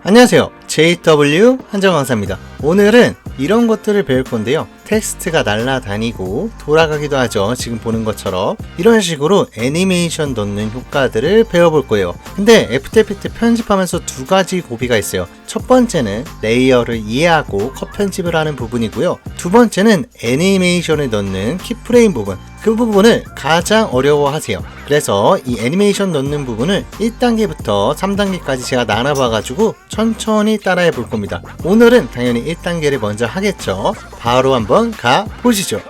안녕하세요. JW 한정 강사입니다. 오늘은 이런 것들을 배울 건데요. 텍스트가 날아다니고 돌아가기도 하죠. 지금 보는 것처럼 이런 식으로 애니메이션 넣는 효과들을 배워볼 거예요. 근데 애프터 이펙트 편집하면서 두 가지 고비가 있어요. 첫 번째는 레이어를 이해하고 컷 편집을 하는 부분이고요. 두 번째는 애니메이션을 넣는 키프레임 부분, 그 부분을 가장 어려워하세요. 그래서 이 애니메이션 넣는 부분을 1단계부터 3단계까지 제가 나눠봐가지고 천천히 따라해 볼 겁니다. 오늘은 당연히 1단계를 먼저 하겠죠. 바로 한번 가보시죠.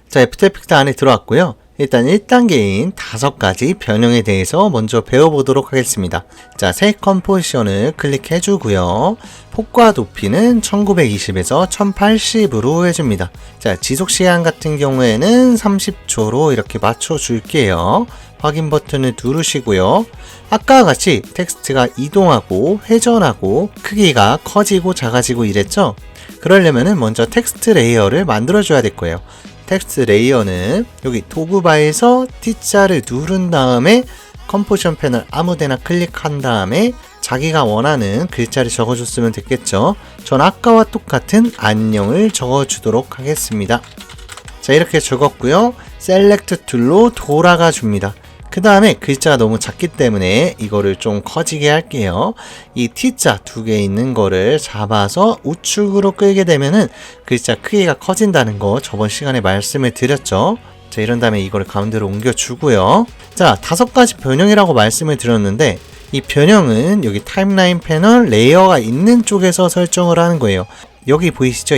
자, 애프터 이펙트 안에 들어왔고요. 일단 1단계인 5가지 변형에 대해서 먼저 배워보도록 하겠습니다. 자, 새 컴포지션을 클릭해주고요. 폭과 높이는 1920에서 1080으로 해줍니다. 자, 지속시간 같은 경우에는 30초로 이렇게 맞춰줄게요. 확인 버튼을 누르시고요. 아까와 같이 텍스트가 이동하고 회전하고 크기가 커지고 작아지고 이랬죠? 그러려면 먼저 텍스트 레이어를 만들어줘야 될 거예요. 텍스트 레이어는 여기 도구바에서 T자를 누른 다음에 컴포지션 패널 아무데나 클릭한 다음에 자기가 원하는 글자를 적어줬으면 됐겠죠. 전 아까와 똑같은 안녕을 적어주도록 하겠습니다. 자, 이렇게 적었고요. 셀렉트 툴로 돌아가 줍니다. 그 다음에 글자가 너무 작기 때문에 이거를 좀 커지게 할게요. 이 T자 두 개 있는 거를 잡아서 우측으로 끌게 되면은 글자 크기가 커진다는 거 저번 시간에 말씀을 드렸죠. 자, 이런 다음에 이거를 가운데로 옮겨주고요. 자, 5가지 변형이라고 말씀을 드렸는데 이 변형은 여기 타임라인 패널 레이어가 있는 쪽에서 설정을 하는 거예요. 여기 보이시죠?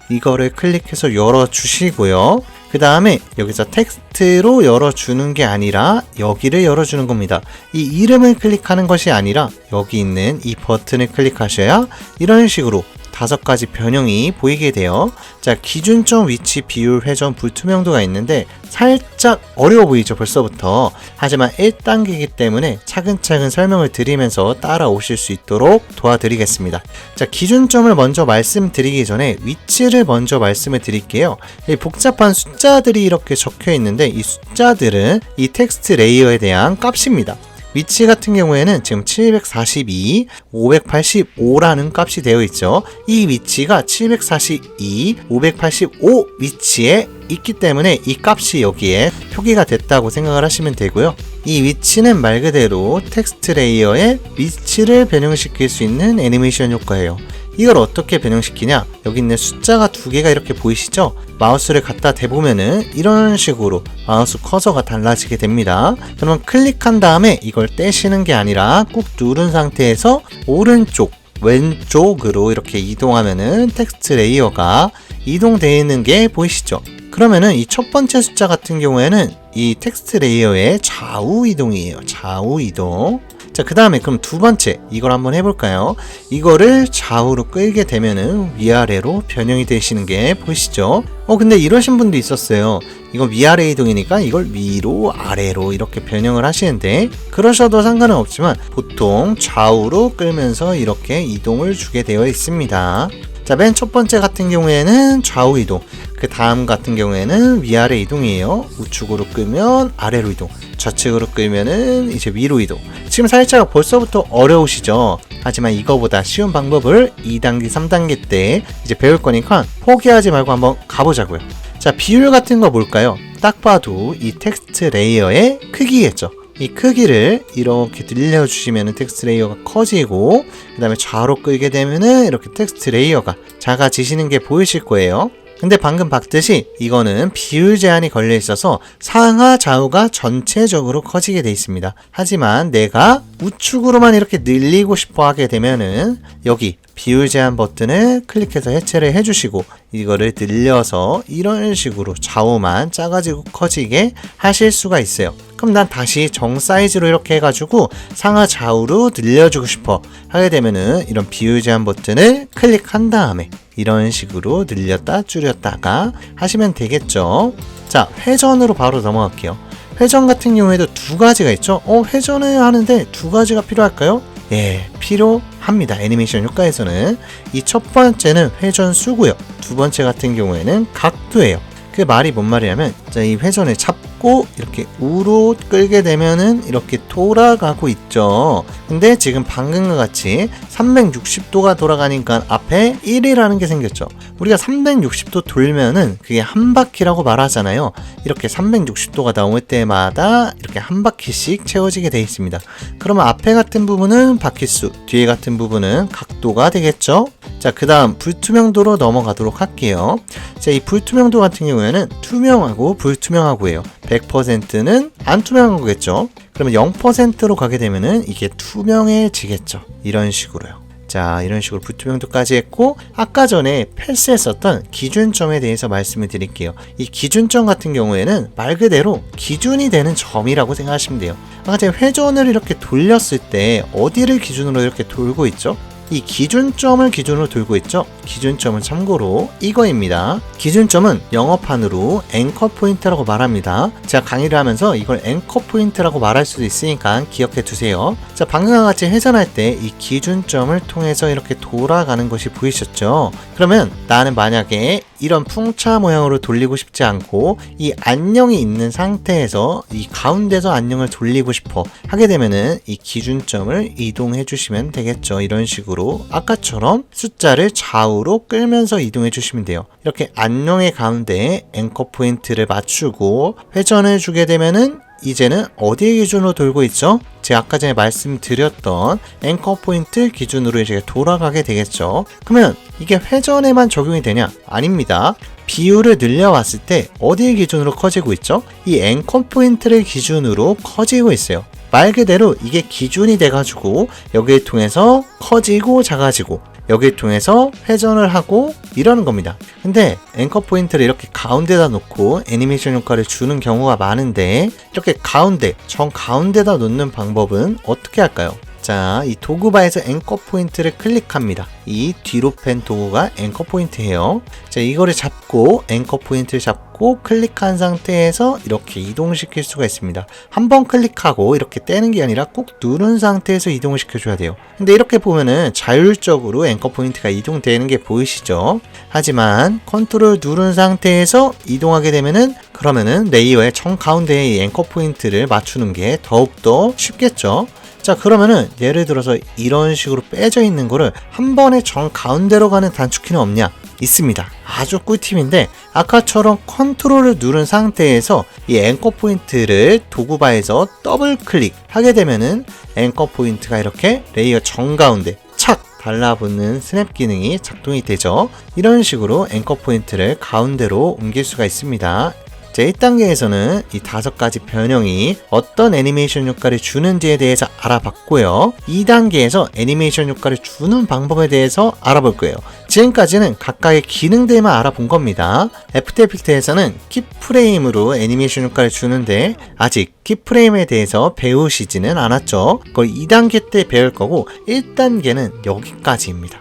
이거를 클릭해서 열어주시고요. 그 다음에 여기서 텍스트로 열어주는 게 아니라 여기를 열어주는 겁니다. 이 이름을 클릭하는 것이 아니라 여기 있는 이 버튼을 클릭하셔야 이런 식으로 5가지 변형이 보이게 돼요. 자, 기준점, 위치, 비율, 회전, 불투명도가 있는데 살짝 어려워 보이죠, 벌써부터. 하지만 1단계이기 때문에 차근차근 설명을 드리면서 따라오실 수 있도록 도와드리겠습니다. 자, 기준점을 먼저 말씀드리기 전에 위치를 먼저 말씀을 드릴게요. 이 복잡한 숫자들이 이렇게 적혀 있는데 이 숫자들은 이 텍스트 레이어에 대한 값입니다. 위치 같은 경우에는 지금 742, 585라는 값이 되어 있죠. 이 위치가 742, 585 위치에 있기 때문에 이 값이 여기에 표기가 됐다고 생각을 하시면 되고요. 이 위치는 말 그대로 텍스트 레이어의 위치를 변형시킬 수 있는 애니메이션 효과예요. 이걸 어떻게 변형시키냐? 여기 있는 숫자가 2개가 이렇게 보이시죠? 마우스를 갖다 대보면은 이런 식으로 마우스 커서가 달라지게 됩니다. 그러면 클릭한 다음에 이걸 떼시는 게 아니라 꾹 누른 상태에서 오른쪽, 왼쪽으로 이렇게 이동하면은 텍스트 레이어가 이동되어 있는 게 보이시죠? 그러면은 이 첫 번째 숫자 같은 경우에는 이 텍스트 레이어의 좌우 이동이에요. 좌우 이동. 자, 그 다음에 그럼 두 번째 이걸 한번 해볼까요? 이거를 좌우로 끌게 되면은 위아래로 변형이 되시는 게 보이시죠? 근데 이러신 분도 있었어요. 이거 위아래 이동이니까 이걸 위로 아래로 이렇게 변형을 하시는데 그러셔도 상관은 없지만 보통 좌우로 끌면서 이렇게 이동을 주게 되어 있습니다. 자, 맨 첫 번째 같은 경우에는 좌우 이동, 그 다음 같은 경우에는 위아래 이동이에요. 우측으로 끌면 아래로 이동, 좌측으로 끌면은 이제 위로 이동. 지금 살짝 벌써부터 어려우시죠? 하지만 이거보다 쉬운 방법을 2단계, 3단계 때 이제 배울 거니까 포기하지 말고 한번 가보자고요. 자, 비율 같은 거 볼까요? 딱 봐도 이 텍스트 레이어의 크기겠죠? 이 크기를 이렇게 늘려주시면 텍스트 레이어가 커지고 그 다음에 좌우로 끌게 되면은 이렇게 텍스트 레이어가 작아지시는 게 보이실 거예요. 근데 방금 봤듯이 이거는 비율 제한이 걸려 있어서 상하 좌우가 전체적으로 커지게 돼 있습니다. 하지만 내가 우측으로만 이렇게 늘리고 싶어 하게 되면은 여기 비율 제한 버튼을 클릭해서 해체를 해주시고 이거를 늘려서 이런 식으로 좌우만 작아지고 커지게 하실 수가 있어요. 그럼 난 다시 정 사이즈로 이렇게 해가지고 상하 좌우로 늘려주고 싶어 하게 되면은 이런 비율 제한 버튼을 클릭한 다음에 이런 식으로 늘렸다 줄였다가 하시면 되겠죠. 자, 회전으로 바로 넘어갈게요. 회전 같은 경우에도 2가지가 있죠. 회전을 하는데 2가지가 필요할까요? 예, 필요합니다. 애니메이션 효과에서는 이 첫 번째는 회전 수고요. 두 번째 같은 경우에는 각도예요. 그 말이 뭔 말이냐면 자, 이 회전을 잡고 잡고 이렇게 우로 끌게 되면은 이렇게 돌아가고 있죠. 근데 지금 방금과 같이 360도가 돌아가니까 앞에 1이라는 게 생겼죠. 우리가 360도 돌면은 그게 한 바퀴라고 말하잖아요. 이렇게 360도가 나올 때마다 이렇게 한 바퀴씩 채워지게 되어 있습니다. 그러면 앞에 같은 부분은 바퀴수, 뒤에 같은 부분은 각도가 되겠죠. 자, 그 다음 불투명도로 넘어가도록 할게요. 자, 이 불투명도 같은 경우에는 투명하고 불투명하고예요. 100%는 안 투명한 거겠죠. 그러면 0%로 가게 되면은 이게 투명해지겠죠. 이런 식으로요. 자, 이런 식으로 불투명도까지 했고, 아까 전에 패스했었던 기준점에 대해서 말씀을 드릴게요. 이 기준점 같은 경우에는 말 그대로 기준이 되는 점이라고 생각하시면 돼요. 아까 제가 회전을 이렇게 돌렸을 때 어디를 기준으로 이렇게 돌고 있죠? 이 기준점을 기준으로 돌고 있죠. 기준점은 참고로 이거입니다. 기준점은 영어판으로 앵커 포인트라고 말합니다. 제가 강의를 하면서 이걸 앵커 포인트라고 말할 수도 있으니까 기억해 두세요. 자, 방금과 같이 회전할 때 이 기준점을 통해서 이렇게 돌아가는 것이 보이셨죠? 그러면 나는 만약에 이런 풍차 모양으로 돌리고 싶지 않고 이 안녕이 있는 상태에서 이 가운데서 안녕을 돌리고 싶어 하게 되면은 이 기준점을 이동해 주시면 되겠죠. 이런 식으로 아까처럼 숫자를 좌우로 끌면서 이동해 주시면 돼요. 이렇게 안녕의 가운데에 앵커 포인트를 맞추고 회전을 주게 되면은 이제는 어디의 기준으로 돌고 있죠? 제가 아까 전에 말씀드렸던 앵커 포인트 기준으로 이제 돌아가게 되겠죠. 그러면 이게 회전에만 적용이 되냐? 아닙니다. 비율을 늘려왔을 때 어디의 기준으로 커지고 있죠? 이 앵커 포인트를 기준으로 커지고 있어요. 말 그대로 이게 기준이 돼가지고 여기를 통해서 커지고 작아지고 여기를 통해서 회전을 하고 이러는 겁니다. 근데 앵커 포인트를 이렇게 가운데다 놓고 애니메이션 효과를 주는 경우가 많은데 이렇게 가운데, 정 가운데다 놓는 방법은 어떻게 할까요? 자, 이 도구바에서 앵커 포인트를 클릭합니다. 이 뒤로 펜 도구가 앵커 포인트예요. 자, 이거를 잡고 앵커 포인트를 잡고 클릭한 상태에서 이렇게 이동시킬 수가 있습니다. 한번 클릭하고 이렇게 떼는 게 아니라 꼭 누른 상태에서 이동을 시켜줘야 돼요. 근데 이렇게 보면은 자율적으로 앵커 포인트가 이동되는 게 보이시죠? 하지만 컨트롤 누른 상태에서 이동하게 되면은 그러면은 레이어의 정 가운데에 이 앵커 포인트를 맞추는 게 더욱더 쉽겠죠? 자, 그러면은 예를 들어서 이런 식으로 빼져 있는 거를 한 번에 정 가운데로 가는 단축키는 없냐? 있습니다. 아주 꿀팁인데 아까처럼 컨트롤을 누른 상태에서 이 앵커 포인트를 도구바에서 더블 클릭하게 되면은 앵커 포인트가 이렇게 레이어 정 가운데 착 달라붙는 스냅 기능이 작동이 되죠. 이런 식으로 앵커 포인트를 가운데로 옮길 수가 있습니다. 자, 1단계에서는 이 5가지 변형이 어떤 애니메이션 효과를 주는지에 대해서 알아봤고요. 2단계에서 애니메이션 효과를 주는 방법에 대해서 알아볼 거예요. 지금까지는 각각의 기능들만 알아본 겁니다. 애프터 이펙트에서는 키프레임으로 애니메이션 효과를 주는데 아직 키프레임에 대해서 배우시지는 않았죠. 그걸 2단계 때 배울 거고 1단계는 여기까지입니다.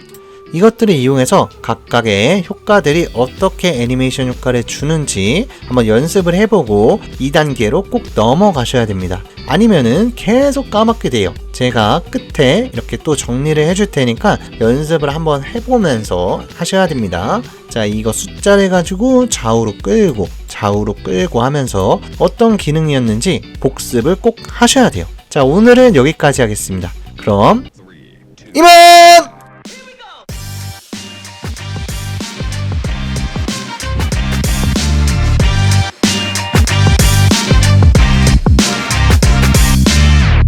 이것들을 이용해서 각각의 효과들이 어떻게 애니메이션 효과를 주는지 한번 연습을 해보고 2단계로 꼭 넘어가셔야 됩니다. 아니면은 계속 까먹게 돼요. 제가 끝에 이렇게 또 정리를 해줄 테니까 연습을 한번 해보면서 하셔야 됩니다. 자, 이거 숫자를 가지고 좌우로 끌고 하면서 어떤 기능이었는지 복습을 꼭 하셔야 돼요. 자, 오늘은 여기까지 하겠습니다. 그럼 이만!